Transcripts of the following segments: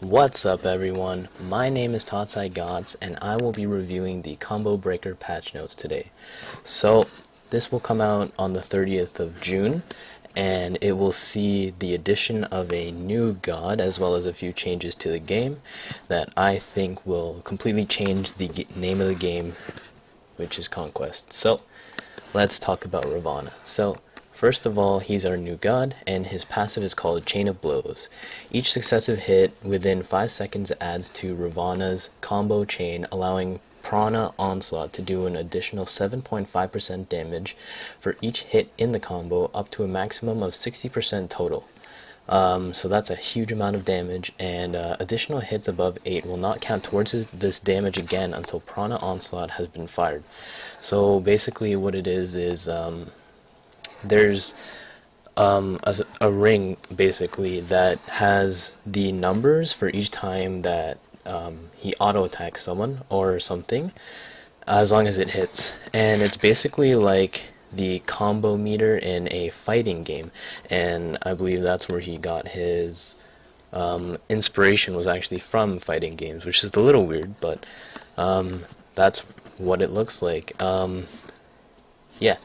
What's up everyone, my name is Tatsai Gods and I will be reviewing the Combo Breaker patch notes today. So this will come out on the 30th of June and it will see the addition of a new god as well as a few changes to the game that I think will completely change the name of the game, which is Conquest. So let's talk about Ravana. So first of all, he's our new god, and his passive is called Chain of Blows. Each successive hit within 5 seconds adds to Ravana's combo chain, allowing Prana Onslaught to do an additional 7.5% damage for each hit in the combo, up to a maximum of 60% total. So that's a huge amount of damage, and additional hits above 8 will not count towards this damage again until Prana Onslaught has been fired. So basically what it is there's a ring basically that has the numbers for each time that he auto attacks someone or something, as long as it hits, and it's basically like the combo meter in a fighting game, and I believe that's where he got his inspiration, was actually from fighting games, which is a little weird, but that's what it looks like. Yeah,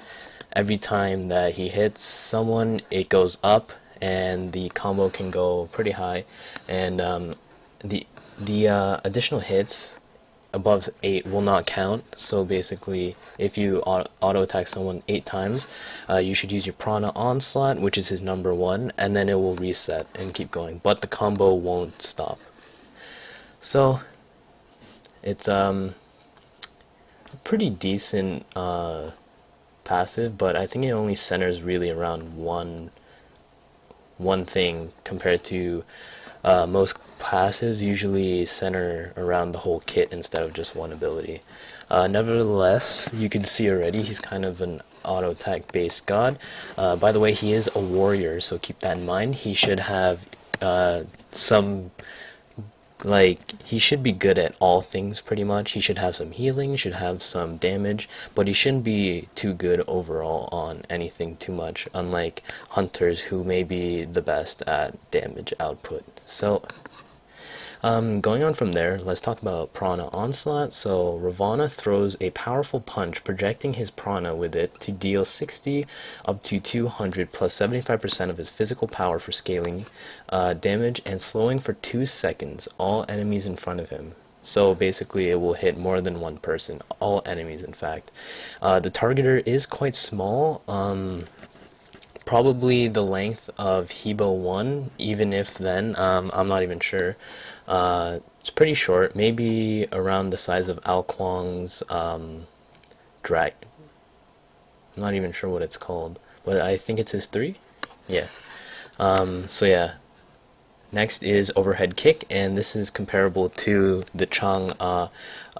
every time that he hits someone, it goes up, and the combo can go pretty high, and the additional hits above 8 will not count. So basically, if you auto attack someone 8 times, you should use your Prana Onslaught, which is his number 1, and then it will reset and keep going, but the combo won't stop. So it's a pretty decent passive, but I think it only centers really around one thing compared to most passives usually center around the whole kit instead of just one ability. Nevertheless, you can see already he's kind of an auto attack based god. By the way, he is a warrior, so keep that in mind. He should have he should be good at all things pretty much. He should have some healing, should have some damage, but he shouldn't be too good overall on anything too much, unlike hunters who may be the best at damage output. So going on from there, let's talk about Prana Onslaught. So Ravana throws a powerful punch, projecting his prana with it to deal 60 up to 200 plus 75% of his physical power for scaling damage, and slowing for 2 seconds all enemies in front of him. So basically it will hit more than one person, all enemies in fact. The targeter is quite small, probably the length of Hebo 1, even if then, I'm not even sure. It's pretty short, maybe around the size of Ao Kuang's drag. I'm not even sure what it's called, but I think it's his 3? Yeah. So yeah. Next is Overhead Kick, and this is comparable to the Chang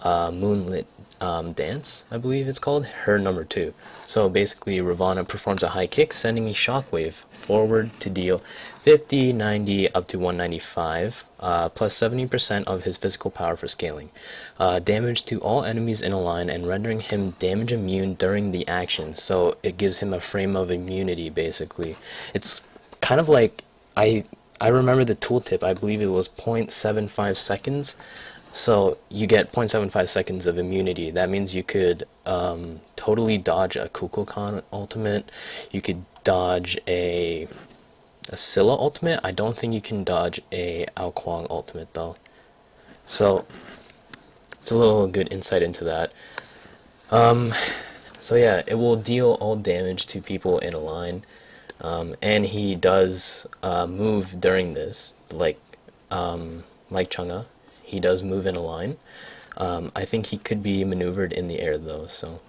Moonlit Dance, I believe it's called, her number 2. So basically Ravana performs a high kick, sending a shockwave forward to deal 50, 90, up to 195, plus 70% of his physical power for scaling. Damage to all enemies in a line, and rendering him damage immune during the action. So it gives him a frame of immunity, basically. It's kind of like, I remember the tooltip, I believe it was 0.75 seconds. So you get 0.75 seconds of immunity. That means you could totally dodge a Kukulkan ultimate. You could dodge a Scylla ultimate. I don't think you can dodge a Ao Kuang ultimate though. So it's a little good insight into that. So yeah, it will deal all damage to people in a line. And he does move during this, like Chang'e. He does move in a line. I think he could be maneuvered in the air though. So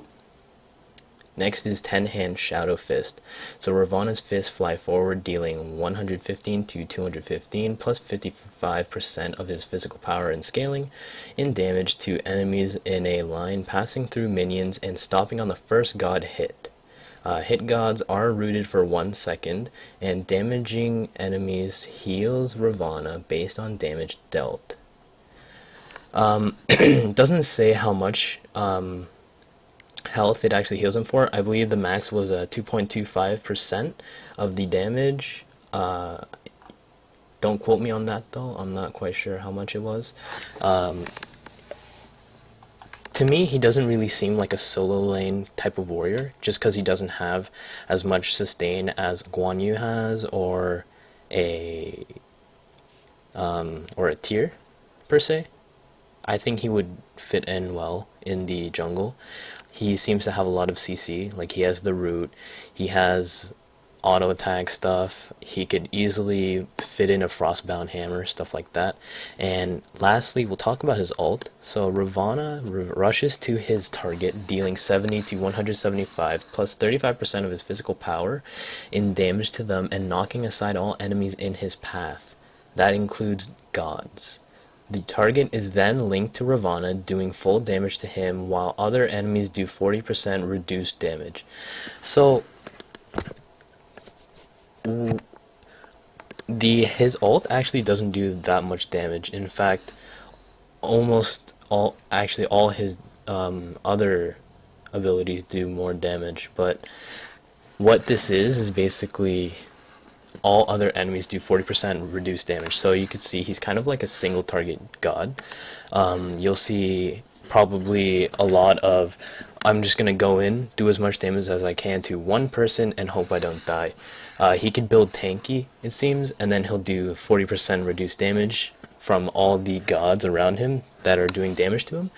next is 10-hand Shadow Fist. So Ravana's fists fly forward, dealing 115 to 215 plus 55% of his physical power and scaling in damage to enemies in a line, passing through minions and stopping on the first god hit. Hit gods are rooted for 1 second, and damaging enemies heals Ravana based on damage dealt. Doesn't say how much health it actually heals him for. I believe the max was 2.25% of the damage Don't quote me on that though. I'm not quite sure how much it was. To me, he doesn't really seem like a solo lane type of warrior, just because he doesn't have as much sustain as Guan Yu has, a or a tier per se. I think he would fit in well in the jungle. He seems to have a lot of CC, like he has the root, he has auto attack stuff, he could easily fit in a frostbound hammer, stuff like that. And lastly, we'll talk about his ult. So Ravana rushes to his target, dealing 70 to 175 plus 35% of his physical power in damage to them and knocking aside all enemies in his path. That includes gods. The target is then linked to Ravana, doing full damage to him, while other enemies do 40% reduced damage. So, his ult actually doesn't do that much damage. In fact, almost all his other abilities do more damage. But what this is basically all other enemies do 40% reduced damage. So you could see he's kind of like a single target god. You'll see probably a lot of, I'm just gonna go in, do as much damage as I can to one person and hope I don't die. He can build tanky, it seems, and then he'll do 40% reduced damage from all the gods around him that are doing damage to him.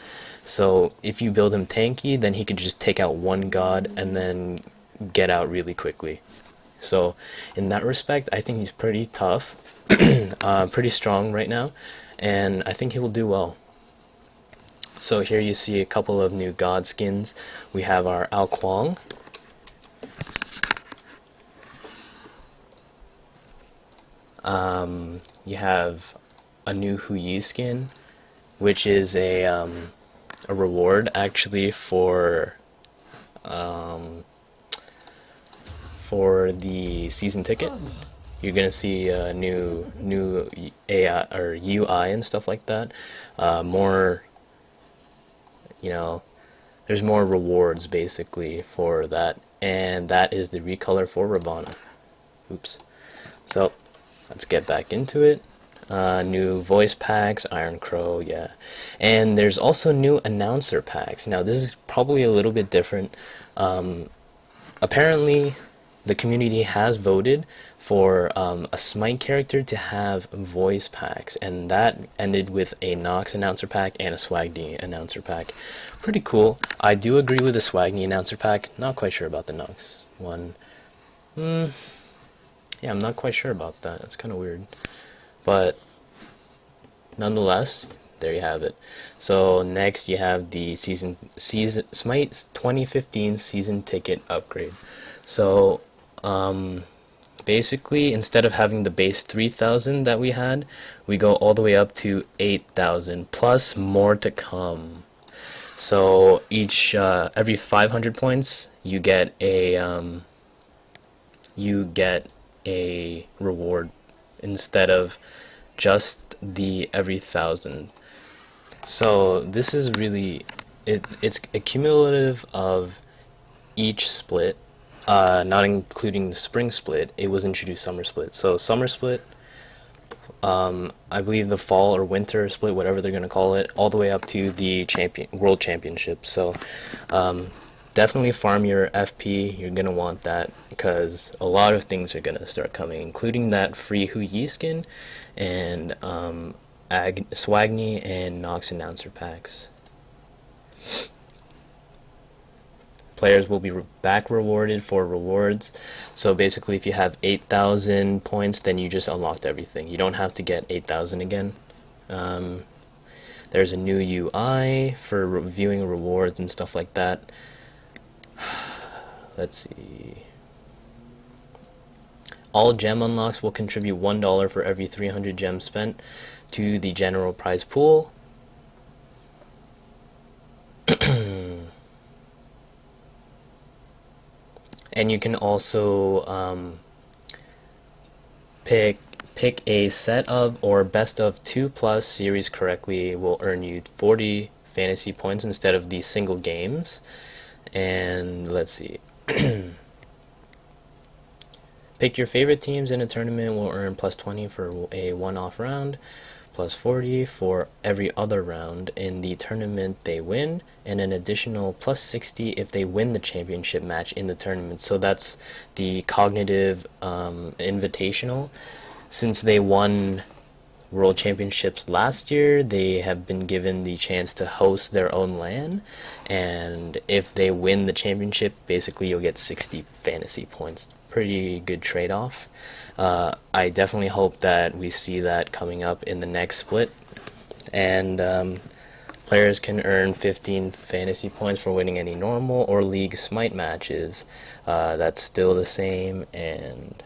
So if you build him tanky, then he could just take out one god and then get out really quickly. So in that respect, I think he's pretty tough, pretty strong right now, and I think he will do well. So here you see a couple of new god skins. We have our Ao Kuang. You have a new Hu Yi skin, which is a reward actually for the season ticket. You're gonna see new AI or UI and stuff like that. More, there's more rewards basically for that, and that is the recolor for Ravana. Oops. So let's get back into it. New voice packs, Iron Crow, yeah. And there's also new announcer packs. Now this is probably a little bit different. Apparently the community has voted for a Smite character to have voice packs, and that ended with a Nox announcer pack and a Swagni announcer pack. Pretty cool. I do agree with the Swagni announcer pack. Not quite sure about the Nox one. Yeah, I'm not quite sure about that. It's kind of weird. But nonetheless, there you have it. So next you have the Smite 2015 season ticket upgrade. So basically, instead of having the base 3,000 that we had, we go all the way up to 8,000 plus more to come. So each every 500 points you get a reward instead of just the every 1,000. So this is really it's a cumulative of each split, not including the spring split. It was introduced summer split. So summer split, I believe the fall or winter split, whatever they're gonna call it, all the way up to the world championship. So definitely farm your FP. You're gonna want that because a lot of things are gonna start coming, including that free Hu Yi skin and Swagni and Nox announcer packs. Players will be back rewarded for rewards. So basically, if you have 8,000 points, then you just unlocked everything. You don't have to get 8,000 again. There's a new UI for reviewing rewards and stuff like that. Let's see. All gem unlocks will contribute $1 for every 300 gems spent to the general prize pool. And you can also pick a set of or best of 2+ series correctly will earn you 40 fantasy points instead of these single games. And let's see. Pick your favorite teams in a tournament will earn plus 20 for a one-off round, plus 40 for every other round in the tournament they win, and an additional plus 60 if they win the championship match in the tournament. So that's the cognitive invitational. Since they won World Championships last year, they have been given the chance to host their own LAN, and if they win the championship, basically you'll get 60 fantasy points. Pretty good trade-off. I definitely hope that we see that coming up in the next split, and players can earn 15 fantasy points for winning any normal or league Smite matches. That's still the same, and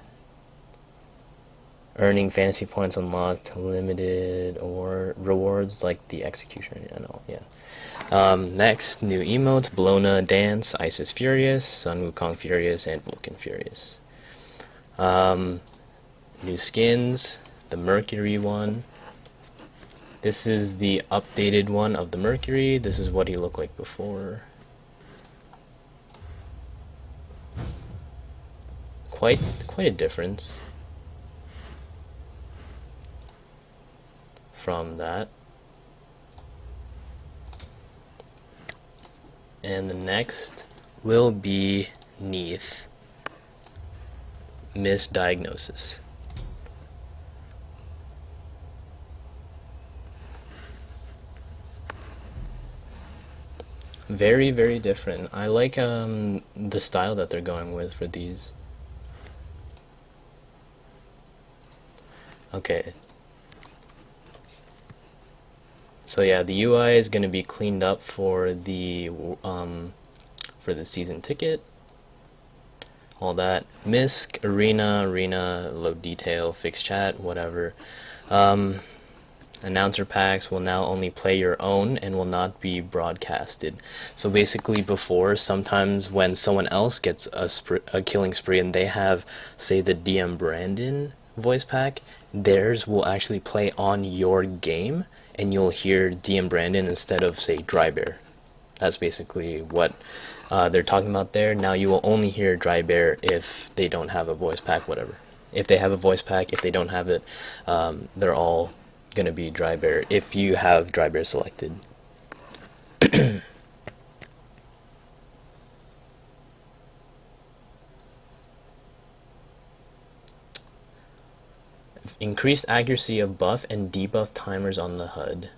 earning fantasy points unlocked limited or rewards like the execution. Next, new emotes: Bologna Dance, Isis Furious, Sun Wukong Furious, and Vulcan Furious. New skins: the Mercury one. This is the updated one of the Mercury. This is what he looked like before. Quite a difference from that. And the next will be Neath, Misdiagnosis. Very, very different. I like the style that they're going with for these. Okay. So yeah, the UI is going to be cleaned up for the season ticket. All that. MISC, arena, low detail, fixed chat, whatever. Announcer packs will now only play your own and will not be broadcasted. So basically before, sometimes when someone else gets a killing spree and they have, say, the DM Brandon voice pack, theirs will actually play on your game, and you'll hear DM Brandon instead of, say, Dry Bear. That's basically what they're talking about there. Now you will only hear Dry Bear if they don't have a voice pack, whatever. If they have a voice pack, if they don't have it, they're all going to be Dry Bear if you have Dry Bear selected. Increased accuracy of buff and debuff timers on the HUD.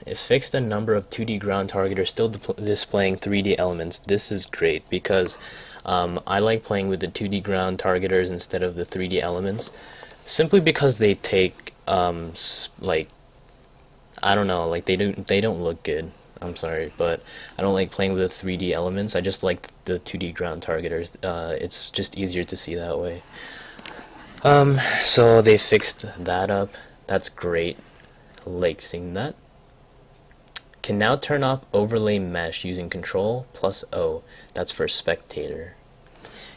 It fixed a number of 2D ground targeters still displaying 3D elements. This is great because I like playing with the 2D ground targeters instead of the 3D elements, simply because they take like, I don't know, like they don't look good. I'm sorry, but I don't like playing with the 3D elements. I just like the 2D ground targeters. It's just easier to see that way. So they fixed that up. That's great. Like seeing that. Can now turn off overlay mesh using Control plus O. That's for spectator.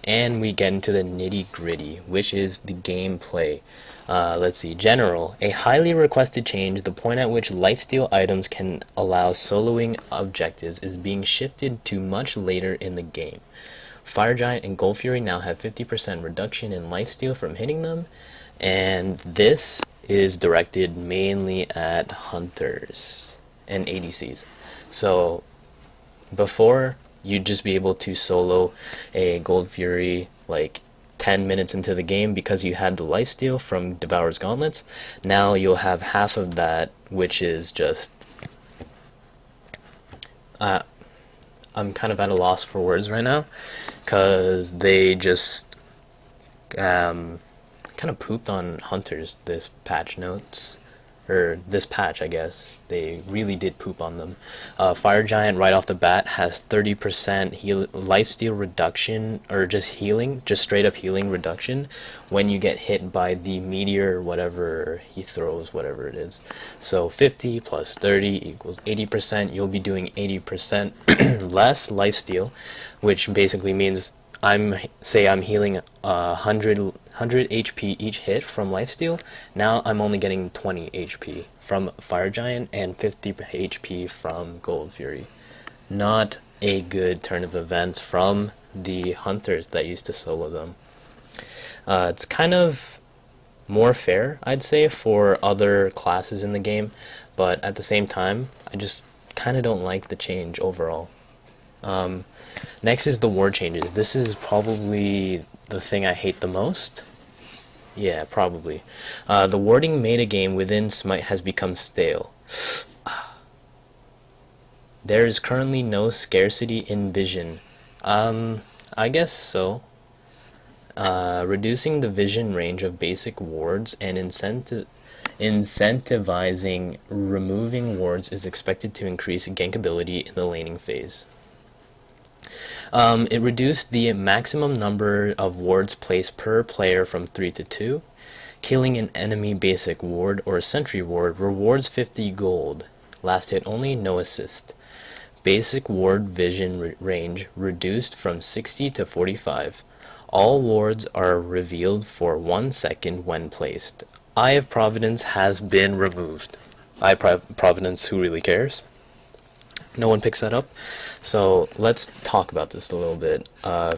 And we get into the nitty gritty, which is the gameplay. Let's see. General. A highly requested change, the point at which lifesteal items can allow soloing objectives, is being shifted to much later in the game. Fire Giant and Gold Fury now have 50% reduction in lifesteal from hitting them, and this is directed mainly at hunters and ADCs. So before, you'd just be able to solo a Gold Fury like 10 minutes into the game because you had the lifesteal from Devour's Gauntlets. Now you'll have half of that, which is just I'm kind of at a loss for words right now, because they just kind of pooped on hunters this patch notes, or this patch, I guess. They really did poop on them. Fire Giant right off the bat has 30% lifesteal reduction, or just healing, just straight up healing reduction when you get hit by the meteor, whatever he throws, whatever it is. So 50 plus 30 equals 80%. You'll be doing 80% less lifesteal, which basically means I'm healing 100 HP each hit from lifesteal. Now I'm only getting 20 HP from Fire Giant and 50 HP from Gold Fury. Not a good turn of events from the hunters that used to solo them. It's kind of more fair, I'd say, for other classes in the game, but at the same time, I just kind of don't like the change overall. Next is the ward changes. This is probably the thing I hate the most. Yeah, probably. The warding metagame within Smite has become stale. There is currently no scarcity in vision. I guess so. Reducing the vision range of basic wards and incentivizing removing wards is expected to increase gankability in the laning phase. It reduced the maximum number of wards placed per player from 3 to 2. Killing an enemy basic ward or a sentry ward rewards 50 gold. Last hit only, no assist. Basic ward vision range reduced from 60 to 45. All wards are revealed for 1 second when placed. Eye of Providence has been removed. Eye of Providence, who really cares? No one picks that up. So let's talk about this a little bit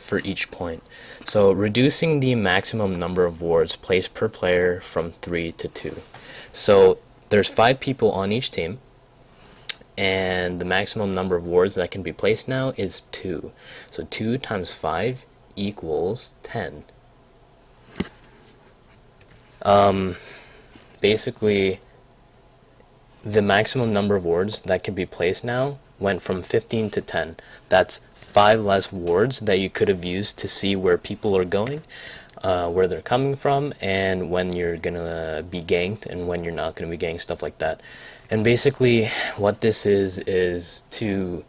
for each point. So reducing the maximum number of wards placed per player from 3 to 2. So there's 5 people on each team, and the maximum number of wards that can be placed now is 2. So 2 times 5 equals 10. Basically, the maximum number of wards that can be placed now went from 15 to 10. That's 5 less wards that you could have used to see where people are going, where they're coming from, and when you're gonna be ganked and when you're not gonna be ganked, stuff like that. And basically what this is to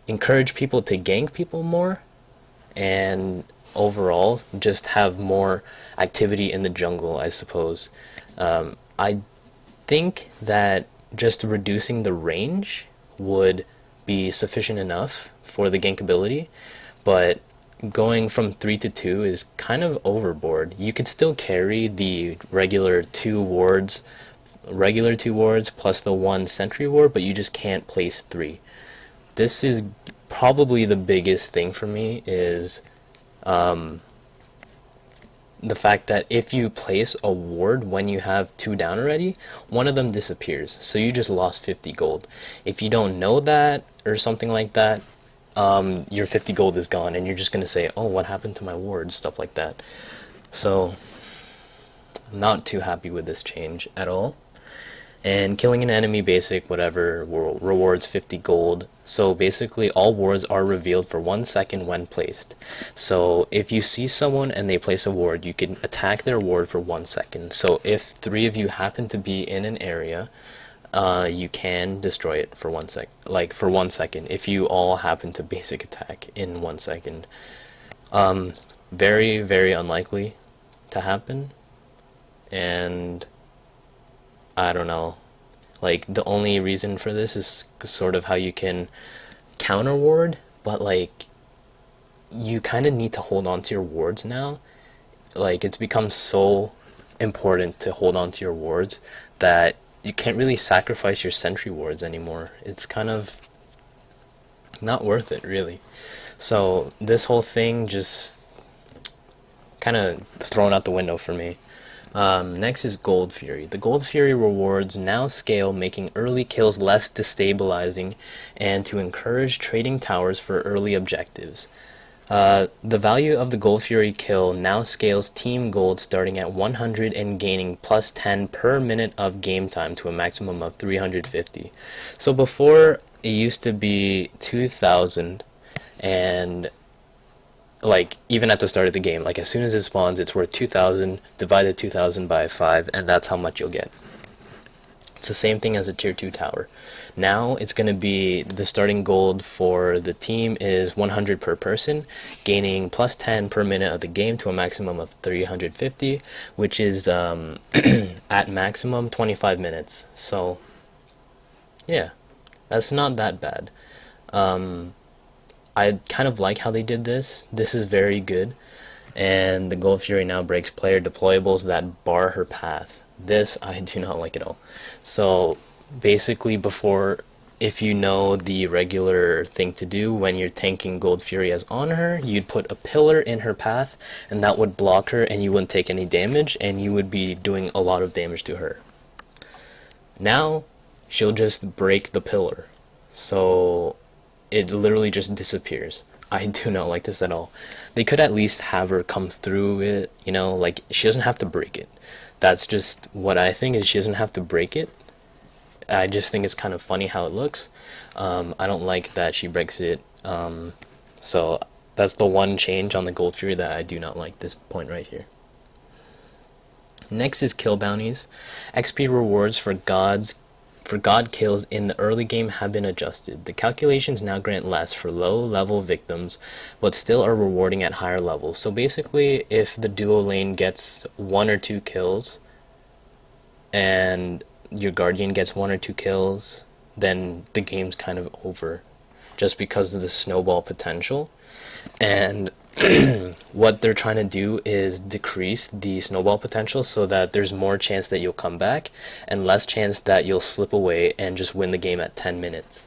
encourage people to gank people more, and overall just have more activity in the jungle, I suppose. I think that just reducing the range would be sufficient enough for the gankability, but going from 3 to 2 is kind of overboard. You could still carry the regular 2 wards plus the 1 sentry ward, but you just can't place 3. This is probably the biggest thing for me, is the fact that if you place a ward when you have 2 down already, one of them disappears, so you just lost 50 gold. If you don't know that or something like that, your 50 gold is gone, and you're just gonna say, oh, what happened to my ward, stuff like that. So I'm not too happy with this change at all. And killing an enemy basic whatever rewards 50 gold. So basically all wards are revealed for 1 second when placed. So if you see someone and they place a ward, you can attack their ward for 1 second. So if 3 of you happen to be in an area, you can destroy it for 1 sec, like for 1 second, if you all happen to basic attack in 1 second. Very, very unlikely to happen, and I don't know, like the only reason for this is sort of how you can counter ward, but like you kind of need to hold on to your wards now. Like it's become so important to hold on to your wards that you can't really sacrifice your sentry wards anymore. It's kind of not worth it, really. So this whole thing just kind of thrown out the window for me. Next is Gold Fury. The Gold Fury rewards now scale, making early kills less destabilizing and to encourage trading towers for early objectives. The value of the Gold Fury kill now scales team gold starting at 100 and gaining plus 10 per minute of game time to a maximum of 350. So before it used to be 2,000, and like even at the start of the game, like as soon as it spawns, it's worth 2,000, divided 2,000 by 5, and that's how much you'll get. It's the same thing as a tier 2 tower. Now it's going to be the starting gold for the team is 100 per person, gaining plus 10 per minute of the game to a maximum of 350, which is at maximum 25 minutes. So yeah, that's not that bad. I kind of like how they did this. This is very good. And the Gold Fury now breaks player deployables that bar her path. This I do not like at all. So basically before if you know the regular thing to do when you're tanking Gold Fury as on her, you'd put a pillar in her path, and that would block her, and you wouldn't take any damage, and you would be doing a lot of damage to her. Now, she'll just break the pillar, so it literally just disappears. I do not like this at all. They could at least have her come through it, you know, like, she doesn't have to break it. That's just what I think, is she doesn't have to break it. I just think it's kind of funny how it looks. I don't like that she breaks it. So that's the one change on the Gold Fury that I do not like, this point right here. Next is kill bounties. XP rewards for god kills in the early game have been adjusted. The calculations now grant less for low level victims, but still are rewarding at higher levels. So basically, if the duo lane gets 1 or 2 kills, and your Guardian gets 1 or 2 kills, then the game's kind of over, just because of the snowball potential. And what they're trying to do is decrease the snowball potential so that there's more chance that you'll come back and less chance that you'll slip away and just win the game at 10 minutes.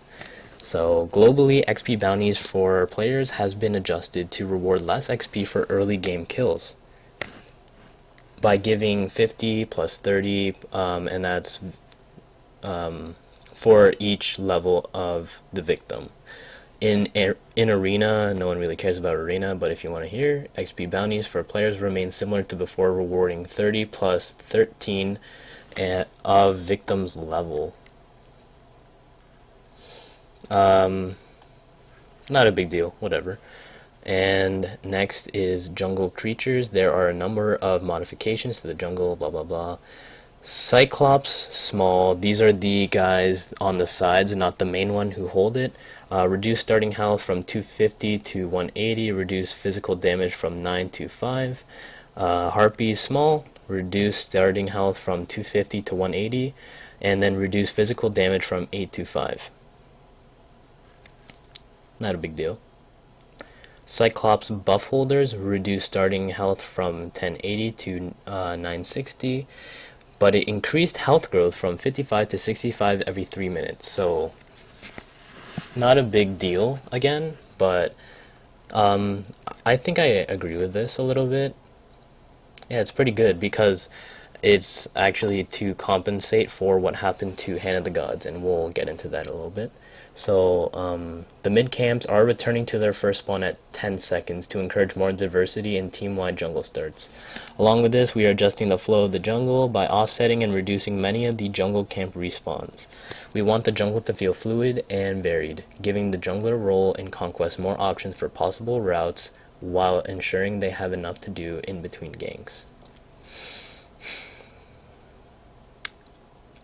So globally, XP bounties for players has been adjusted to reward less XP for early game kills by giving 50 plus 30, and that's for each level of the victim. In Arena, no one really cares about Arena, but if you want to hear, XP bounties for players remain similar to before, rewarding 30 plus 13 of victim's level. Not a big deal, whatever. And next is jungle creatures. There are a number of modifications to the jungle, blah blah blah. Cyclops, small. These are the guys on the sides, not the main one who hold it. Reduce starting health from 250 to 180. Reduce physical damage from 9 to 5. Harpies, small. Reduce starting health from 250 to 180. And then reduce physical damage from 8 to 5. Not a big deal. Cyclops buff holders reduce starting health from 1080 to 960, but it increased health growth from 55 to 65 every 3 minutes. So not a big deal again, but I think I agree with this a little bit. Yeah, it's pretty good because it's actually to compensate for what happened to Hand of the Gods, and we'll get into that a little bit. So the mid camps are returning to their first spawn at 10 seconds to encourage more diversity in team-wide jungle starts. Along with this, we are adjusting the flow of the jungle by offsetting and reducing many of the jungle camp respawns. We want the jungle to feel fluid and varied, giving the jungler role in conquest more options for possible routes while ensuring they have enough to do in between ganks.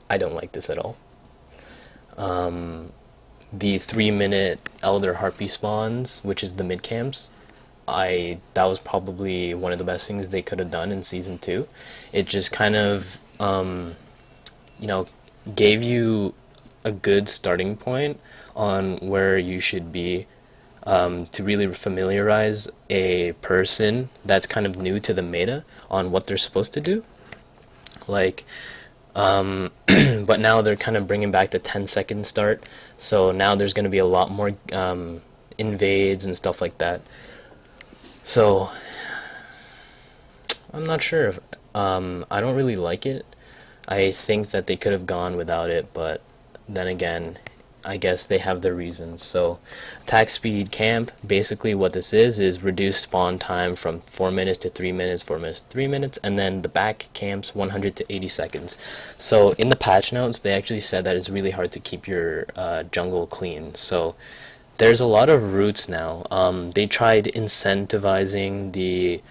I don't like this at all. The 3-minute Elder Harpy spawns, which is the mid camps, that was probably one of the best things they could have done in Season 2. It just kind of, gave you a good starting point on where you should be to really familiarize a person that's kind of new to the meta on what they're supposed to do. Like, but now they're kind of bringing back the 10-second start, so now there's going to be a lot more invades and stuff like that. So I'm not sure. I don't really like it. I think that they could have gone without it, but then again, I guess they have their reasons. So attack speed camp, basically what this is reduce spawn time from 4 minutes to 3 minutes, 4 minutes to 3 minutes, and then the back camps 100 to 80 seconds. So in the patch notes, they actually said that it's really hard to keep your jungle clean. So there's a lot of routes now. They tried incentivizing the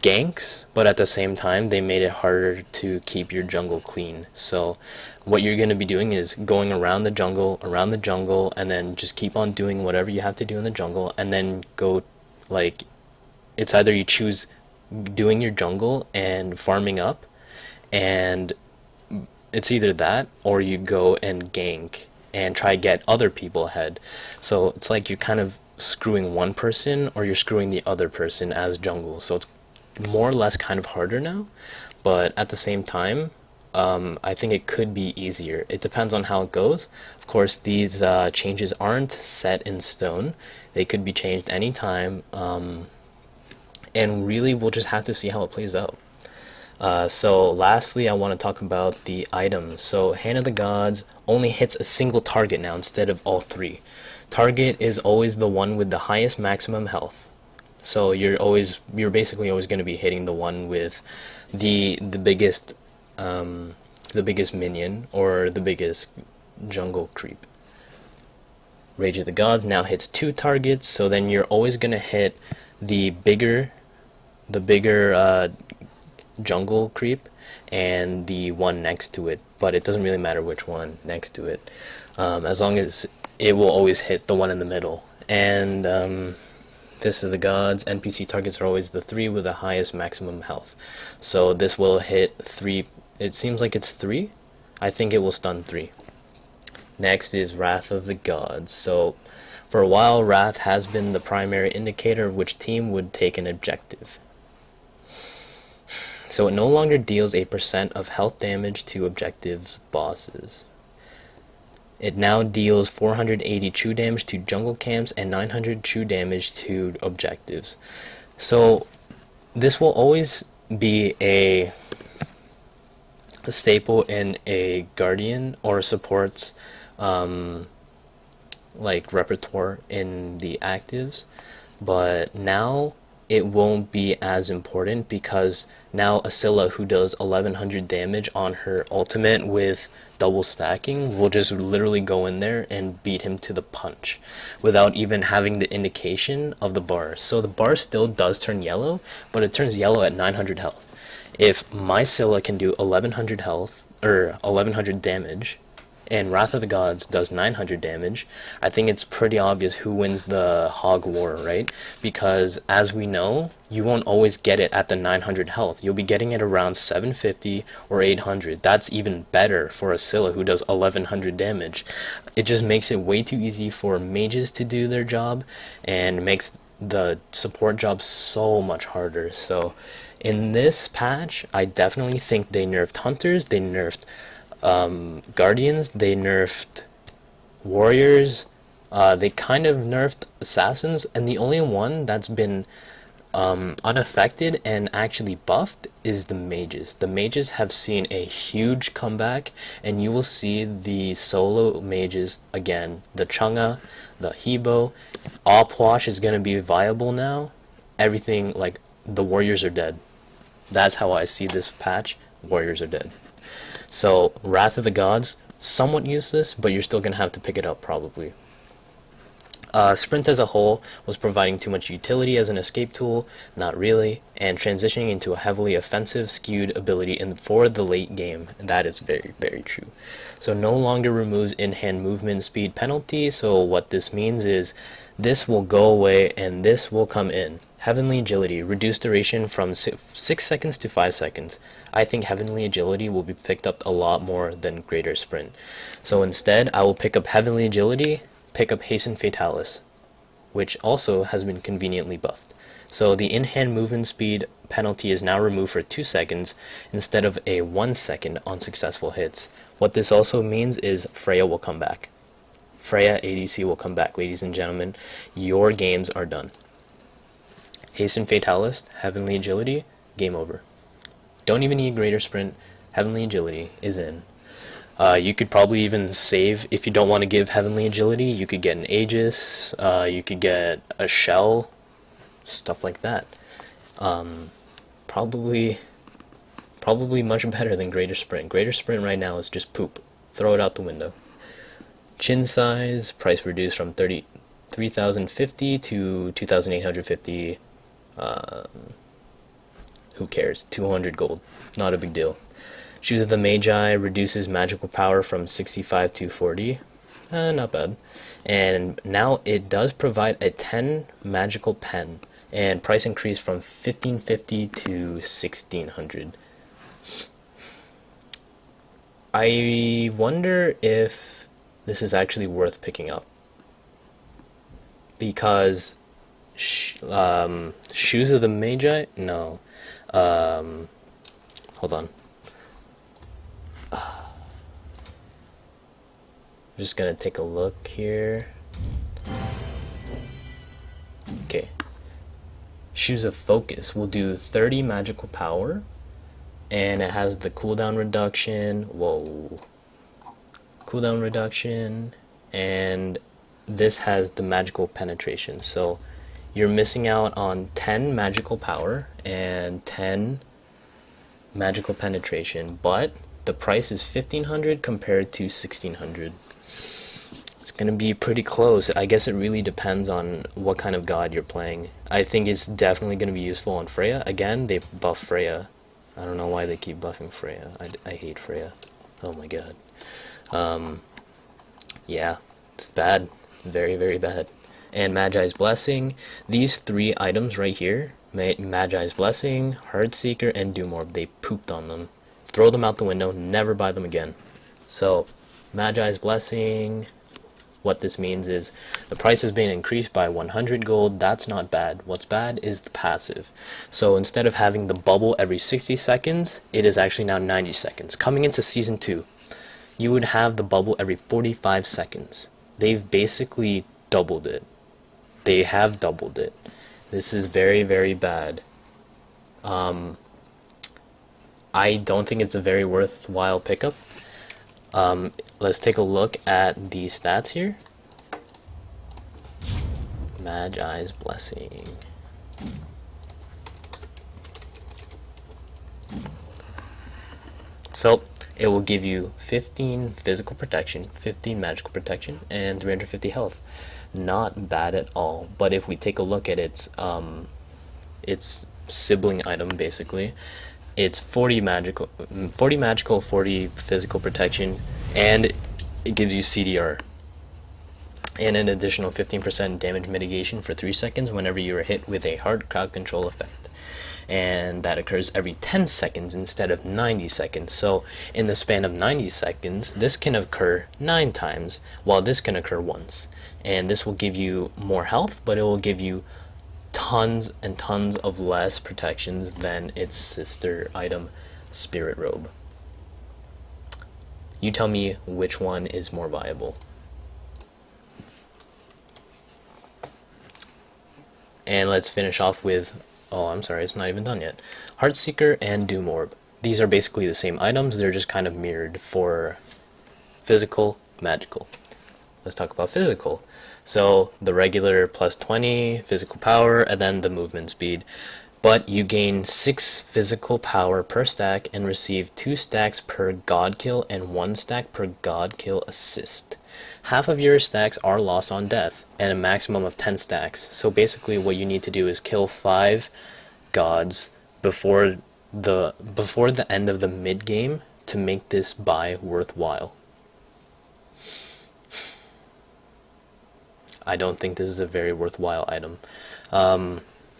ganks, but at the same time they made it harder to keep your jungle clean. So what you're going to be doing is going around the jungle, and then just keep on doing whatever you have to do in the jungle, and then go, like, it's either you choose doing your jungle and farming up, and it's either that or you go and gank and try to get other people ahead. So it's like you're kind of screwing one person or you're screwing the other person as jungle. So it's more or less kind of harder now, but at the same time, I think it could be easier. It depends on how it goes. Of course, these changes aren't set in stone. They could be changed anytime, and really we'll just have to see how it plays out. So lastly, I want to talk about the items. So Hand of the Gods only hits a single target now instead of all three. Target is always the one with the highest maximum health. So you're basically always going to be hitting the one with the biggest minion or the biggest jungle creep. Rage of the Gods now hits two targets, so then you're always going to hit the bigger jungle creep and the one next to it, but it doesn't really matter which one next to it, as long as it will always hit the one in the middle. And Fist of the Gods NPC targets are always the three with the highest maximum health, so this will hit three. It seems like it's three. I think it will stun three. Next is Wrath of the Gods. So for a while, Wrath has been the primary indicator of which team would take an objective. So it no longer deals a % of health damage to objectives bosses. It now deals 480 true damage to jungle camps and 900 true damage to objectives. So this will always be a staple in a guardian or supports like repertoire in the actives, but now it won't be as important because now Asilla, who does 1100 damage on her ultimate with double stacking, will just literally go in there and beat him to the punch without even having the indication of the bar. So the bar still does turn yellow, but it turns yellow at 900 health. If my Scylla can do 1100 health or 1100 damage and Wrath of the Gods does 900 damage, I think it's pretty obvious who wins the Hog War, right? Because as we know, you won't always get it at the 900 health. You'll be getting it around 750 or 800. That's even better for a Scylla who does 1100 damage. It just makes it way too easy for mages to do their job and makes the support job so much harder. So in this patch, I definitely think they nerfed hunters, they nerfed guardians, they nerfed warriors, they kind of nerfed assassins, and the only one that's been unaffected and actually buffed is the mages. The mages have seen a huge comeback, and you will see the solo mages again. The Chunga, the Hebo, Opwash is going to be viable now. Everything, like, the warriors are dead. That's how I see this patch. Warriors are dead. So Wrath of the Gods, somewhat useless, but you're still going to have to pick it up probably. Sprint as a whole was providing too much utility as an escape tool, not really, and transitioning into a heavily offensive skewed ability for the late game. That is very, very true. So no longer removes in-hand movement speed penalty, so what this means is this will go away and this will come in. Heavenly Agility, reduced duration from 6 seconds to 5 seconds. I think Heavenly Agility will be picked up a lot more than Greater Sprint. So instead, I will pick up Heavenly Agility, pick up Hasten Fatalis, which also has been conveniently buffed. So the in-hand movement speed penalty is now removed for 2 seconds instead of a 1 second on successful hits. What this also means is Freya will come back. Freya ADC will come back, ladies and gentlemen. Your games are done. Hasten Fatalis, Heavenly Agility, game over. Don't even need Greater Sprint. Heavenly Agility is in. You could probably even save, if you don't want to give Heavenly Agility, you could get an Aegis, you could get a Shell, stuff like that. Probably much better than Greater Sprint. Greater Sprint right now is just poop. Throw it out the window. Chin size, price reduced from 3,050 to 2,850. Who cares? 200 gold. Not a big deal. Shoes of the Magi reduces magical power from 65 to 40. Not bad. And now it does provide a 10 magical pen. And price increase from 1,550 to 1,600. I wonder if this is actually worth picking up. Because Shoes of the Magi? No. Hold on. Just gonna take a look here. Okay. Shoes of Focus will do 30 magical power, and it has the cooldown reduction. Whoa. Cooldown reduction, and this has the magical penetration. So you're missing out on 10 magical power and 10 magical penetration, but the price is 1500 compared to 1600. It's gonna be pretty close. I guess it really depends on what kind of god you're playing. I think it's definitely gonna be useful on Freya. Again, they buff Freya. I don't know why they keep buffing Freya. I hate Freya. Oh my god. Yeah, it's bad. Very, very bad. And Magi's Blessing. These three items right here, Magi's Blessing, Heartseeker, and Doom Orb, they pooped on them. Throw them out the window, never buy them again. So, Magi's Blessing, what this means is the price has been increased by 100 gold. That's not bad. What's bad is the passive. So instead of having the bubble every 60 seconds, it is actually now 90 seconds. Coming into Season 2, you would have the bubble every 45 seconds. They've basically doubled it. They have doubled it. This is very, very bad. I don't think it's a very worthwhile pickup. Let's take a look at the stats here. Magi's Blessing. So it will give you 15 physical protection, 15 magical protection, and 350 health. Not bad at all. But if we take a look at its sibling item, basically, it's 40 magical, 40 physical protection, and it gives you CDR. And an additional 15% damage mitigation for 3 seconds whenever you are hit with a hard crowd control effect. And that occurs every 10 seconds instead of 90 seconds. So in the span of 90 seconds, this can occur 9 times, while this can occur once. And this will give you more health, but it will give you tons and tons of less protections than its sister item, Spirit Robe. You tell me which one is more viable. And let's finish off with, oh, I'm sorry, it's not even done yet. Heartseeker and Doom Orb. These are basically the same items, they're just kind of mirrored for physical, magical. Let's talk about physical. So the regular plus 20 physical power, and then the movement speed. But you gain 6 physical power per stack and receive 2 stacks per god kill and 1 stack per god kill assist. Half of your stacks are lost on death, and a maximum of 10 stacks. So basically what you need to do is kill 5 gods before the end of the mid game to make this buy worthwhile. I don't think this is a very worthwhile item.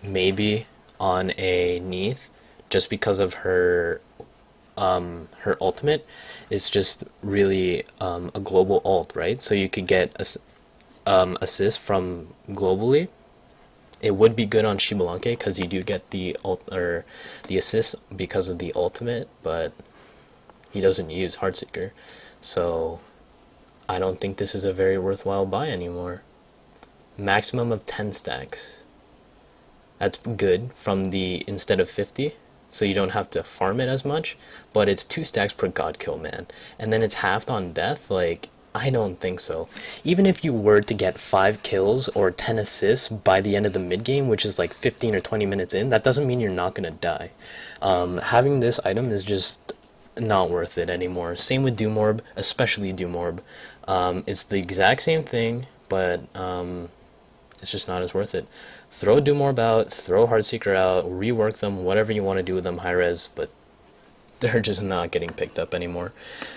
Maybe on a Neith, just because of her ultimate is just really a global ult, right? So you could get assist from globally. It would be good on Shibalanke because you do get the the assist because of the ultimate, but he doesn't use Heartseeker, so I don't think this is a very worthwhile buy anymore. Maximum of 10 stacks. That's good from the instead of 50, so you don't have to farm it as much, but it's 2 stacks per god kill, man. And then it's halved on death. Like, I don't think so. Even if you were to get 5 kills or 10 assists by the end of the mid game, which is like 15 or 20 minutes in, that doesn't mean you're not gonna die. Having this item is just not worth it anymore. Same with Doom Orb, especially Doom Orb. It's the exact same thing, but it's just not as worth it. Throw Doom Orb out, throw Heartseeker out, rework them, whatever you want to do with them, Hi-rez, but they're just not getting picked up anymore.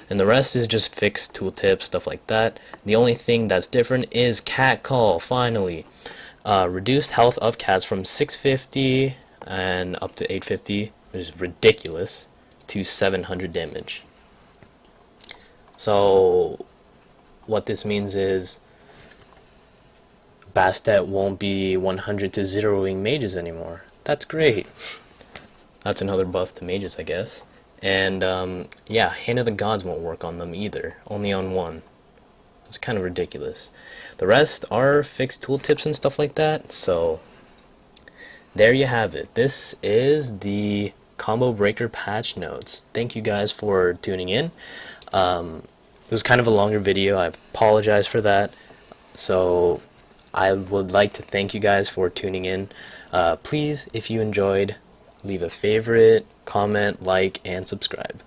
And the rest is just fixed tooltips, stuff like that. The only thing that's different is Cat Call, finally. Reduced health of cats from 650 and up to 850, which is ridiculous, to 700 damage. So what this means is Bastet won't be 100 to 0ing mages anymore. That's great. That's another buff to mages, I guess. And yeah, Hand of the Gods won't work on them either, only on one. It's kind of ridiculous. The rest are fixed tooltips and stuff like that, so there you have it. This is the Combo Breaker patch notes. Thank you guys for tuning in. It was kind of a longer video. I apologize for that. So I would like to thank you guys for tuning in. Please, if you enjoyed, leave a favorite, comment, like, and subscribe.